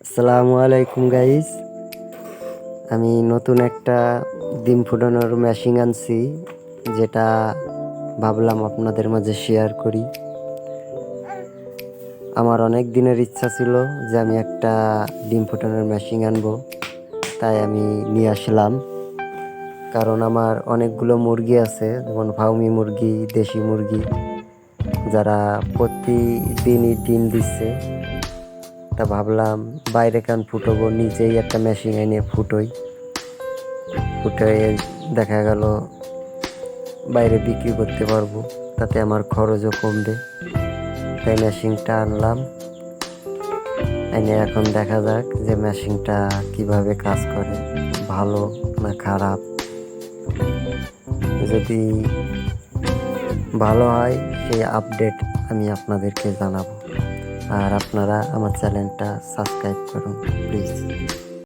আসসালামু আলাইকুম গাইস। আমি নতুন একটা ডিম ফুটানোর মেশিন আনছি, যেটা ভাবলাম আপনাদের মাঝে শেয়ার করি। আমার অনেক দিনের ইচ্ছা ছিল যে আমি একটা ডিম ফুটানোর মেশিন আনবো, তাই আমি নিয়ে আসলাম। কারণ আমার অনেকগুলো মুরগি আছে, যেমন ফার্মি মুরগি, দেশি মুরগি, যারা প্রতিদিনই ডিম দিচ্ছে। তা ভাবলাম বাইরে কান ফুটবো, নিজেই একটা মেশিন এনে ফুটে দেখা গেল বাইরে বিক্রি করতে পারবো, তাতে আমার খরচও কমবে। তাই মেশিনটা আনলাম। এনে এখন দেখা যাক যে মেশিনটা কিভাবে কাজ করে, ভালো না খারাপ। যদি ভালো হয় সেই আপডেট আমি আপনাদেরকে জানাবো। আর আপনারা আমার চ্যানেলটা সাবস্ক্রাইব করুন প্লিজ।